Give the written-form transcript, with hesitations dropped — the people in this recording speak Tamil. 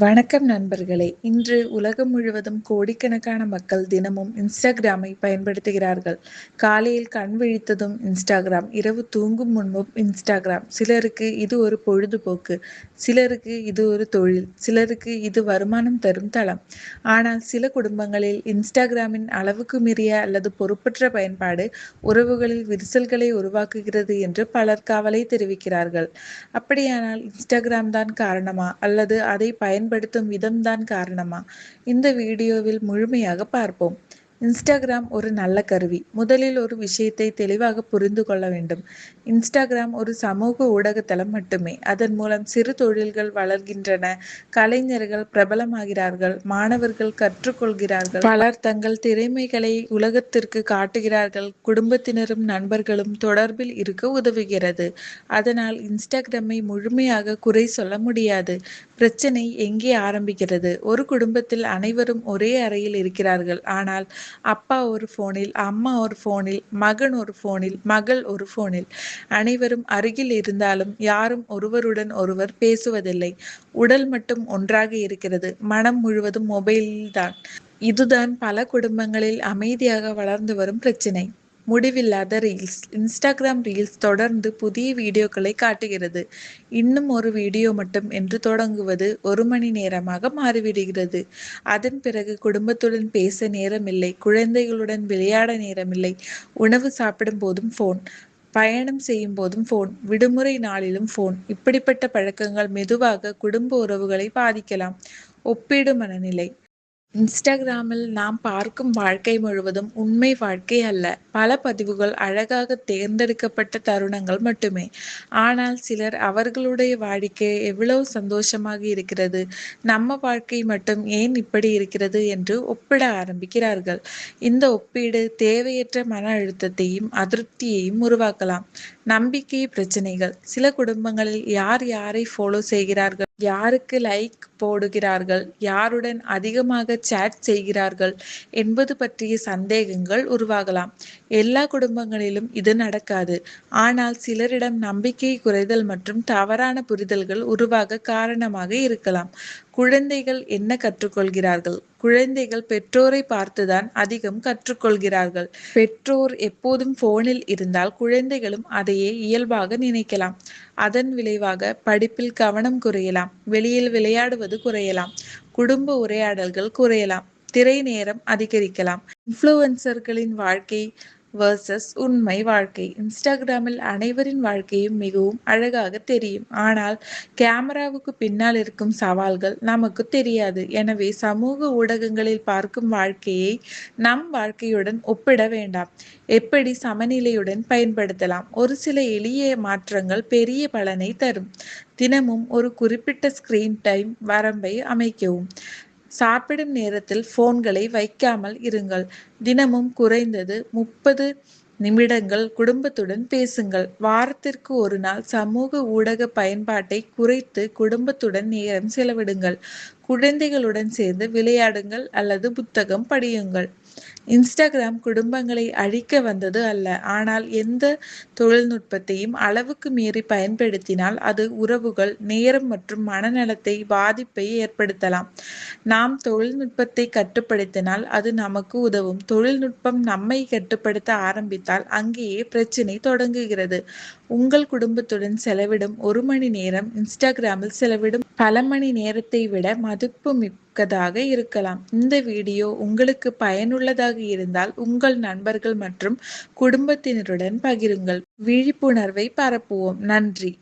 வணக்கம் நண்பர்களே. இன்று உலகம் முழுவதும் கோடிக்கணக்கான மக்கள் தினமும் இன்ஸ்டாகிராமை பயன்படுத்துகிறார்கள். காலையில் கண் விழித்ததும் இன்ஸ்டாகிராம், இரவு தூங்கும் முன்பும் இன்ஸ்டாகிராம். சிலருக்கு இது ஒரு பொழுதுபோக்கு, சிலருக்கு இது ஒரு தொழில், சிலருக்கு இது வருமானம் தரும் தளம். ஆனால் சில குடும்பங்களில் இன்ஸ்டாகிராமின் அளவுக்கு மீறிய அல்லது பொறுப்பற்ற பயன்பாடு உறவுகளில் விரிசல்களை உருவாக்குகிறது என்று பலர் கவலை தெரிவிக்கிறார்கள். அப்படியானால் இன்ஸ்டாகிராம் தான் காரணமா அல்லது அதை பயன்படுத்தும் விதம்தான் காரணமா? இந்த வீடியோவில் முழுமையாக பார்ப்போம். இன்ஸ்டாகிராம் ஒரு நல்ல கருவி. முதலில் ஒரு விஷயத்தை தெளிவாக புரிந்து கொள்ள வேண்டும். இன்ஸ்டாகிராம் ஒரு சமூக ஊடகத்தளம் மட்டுமே. அதன் மூலம் சிறு தொழில்கள் வளர்கின்றன, கலைஞர்கள் பிரபலமாகிறார்கள், மாணவர்கள் கற்றுக்கொள்கிறார்கள், பலர் தங்கள் திறமைகளை உலகத்திற்கு காட்டுகிறார்கள், குடும்பத்தினரும் நண்பர்களும் தொடர்பில் இருக்க உதவுகிறது. அதனால் இன்ஸ்டாகிராமை முழுமையாக குறை சொல்ல முடியாது. பிரச்சனை எங்கே ஆரம்பிக்கிறது? ஒரு குடும்பத்தில் அனைவரும் ஒரே அறையில் இருக்கிறார்கள். ஆனால் அப்பா ஒரு போனில், அம்மா ஒரு போனில், மகன் ஒரு போனில், மகள் ஒரு போனில். அனைவரும் அருகில் இருந்தாலும் யாரும் ஒருவருடன் ஒருவர் பேசுவதில்லை. உடல் மட்டும் ஒன்றாக இருக்கிறது, மனம் முழுவதும் மொபைலில்தான். இதுதான் பல குடும்பங்களில் அமைதியாக வளர்ந்து வரும் பிரச்சனை. முடிவில்லாத ரீல்ஸ். இன்ஸ்டாகிராம் ரீல்ஸ் தொடர்ந்து புதிய வீடியோக்களை காட்டுகிறது. இன்னும் ஒரு வீடியோ மட்டும் என்று தொடங்குவது 1 மணி நேரமாக மாறிவிடுகிறது. அதன் பிறகு குடும்பத்துடன் பேச நேரமில்லை, குழந்தைகளுடன் விளையாட நேரமில்லை, உணவு சாப்பிடும் போதும் போன், பயணம் செய்யும் போதும் போன், விடுமுறை நாளிலும் போன். இப்படிப்பட்ட பழக்கங்கள் மெதுவாக குடும்ப உறவுகளை பாதிக்கலாம். ஒப்பீடு மனநிலை. இன்ஸ்டாகிராமில் நாம் பார்க்கும் வாழ்க்கை முழுவதும் உண்மை வாழ்க்கை அல்ல. பல பதிவுகள் அழகாக தேர்ந்தெடுக்கப்பட்ட தருணங்கள் மட்டுமே. ஆனால் சிலர் அவர்களுடைய வாழ்க்கை எவ்வளவு சந்தோஷமாக இருக்கிறது, நம்ம வாழ்க்கை மட்டும் ஏன் இப்படி இருக்கிறது என்று ஒப்பிட ஆரம்பிக்கிறார்கள். இந்த ஒப்பீடு தேவையற்ற மன அழுத்தத்தையும் அதிருப்தியையும் உருவாக்கலாம். நம்பிக்கை பிரச்சனைகள். சில குடும்பங்களில் யார் யாரை ஃபாலோ செய்கிறார்கள், யாருக்கு லைக் போடுகிறார்கள், யாருடன் அதிகமாக சேட் செய்கிறார்கள் என்பது பற்றிய சந்தேகங்கள் உருவாகலாம். எல்லா குடும்பங்களிலும் இது நடக்காது. ஆனால் சிலரிடம் நம்பிக்கை குறைதல் மற்றும் தவறான புரிதல்கள் உருவாக காரணமாக இருக்கலாம். குழந்தைகள் என்ன கற்றுக்கொள்கிறார்கள்? குழந்தைகள் பெற்றோரை பார்த்துதான் அதிகம் கற்றுக்கொள்கிறார்கள். பெற்றோர் எப்போதும் போனில் இருந்தால் குழந்தைகளும் அதையே இயல்பாக நினைக்கலாம். அதன் விளைவாக படிப்பில் கவனம் குறையலாம், வெளியில் விளையாடுவது குறையலாம், குடும்ப உரையாடல்கள் குறையலாம், திரை நேரம் அதிகரிக்கலாம். இன்ஃப்ளூயன்சர்களின் வாழ்க்கை வர்சஸ் உண்மை வாழ்க்கை. இன்ஸ்டாகிராமில் அனைவரின் வாழ்க்கையும் மிகவும் அழகாக தெரியும். ஆனால் கேமராவுக்கு பின்னால் இருக்கும் சவால்கள் நமக்கு தெரியாது. எனவே சமூக ஊடகங்களில் பார்க்கும் வாழ்க்கையை நம் வாழ்க்கையுடன் ஒப்பிட வேண்டாம். எப்படி சமநிலையுடன் பயன்படுத்தலாம்? ஒரு சில எளிய மாற்றங்கள் பெரிய பலனை தரும். தினமும் ஒரு குறிப்பிட்ட ஸ்கிரீன் டைம் வரம்பை அமைக்கவும். சாப்பிடும் நேரத்தில் போன்களை வைக்காமல் இருங்கள். தினமும் குறைந்தது 30 நிமிடங்கள் குடும்பத்துடன் பேசுங்கள். வாரத்திற்கு ஒரு நாள் சமூக ஊடக பயன்பாட்டை குறைத்து குடும்பத்துடன் நேரம் செலவிடுங்கள். குழந்தைகளுடன் சேர்ந்து விளையாடுங்கள் அல்லது புத்தகம் படியுங்கள். இன்ஸ்டாகிராம் குடும்பங்களை அழிக்க வந்தது அல்ல. ஆனால் எந்த தொழில்நுட்பத்தையும் அளவுக்கு மீறி பயன்படுத்தினால் அது உறவுகள், நேரம் மற்றும் மனநலத்தை பாதிப்பை ஏற்படுத்தலாம். நாம் தொழில்நுட்பத்தை கட்டுப்படுத்தினால் அது நமக்கு உதவும். தொழில்நுட்பம் நம்மை கட்டுப்படுத்த ஆரம்பித்தால் அங்கேயே பிரச்சனை தொடங்குகிறது. உங்கள் குடும்பத்துடன் செலவிடும் 1 மணி நேரம் இன்ஸ்டாகிராமில் செலவிடும் பல மணி நேரத்தை விட மதிப்பு மிக்கதாக இருக்கலாம். இந்த வீடியோ உங்களுக்கு பயனுள்ளதாக இருந்தால் உங்கள் நண்பர்கள் மற்றும் குடும்பத்தினருடன் பகிருங்கள். விழிப்புணர்வை பரப்புவோம். நன்றி.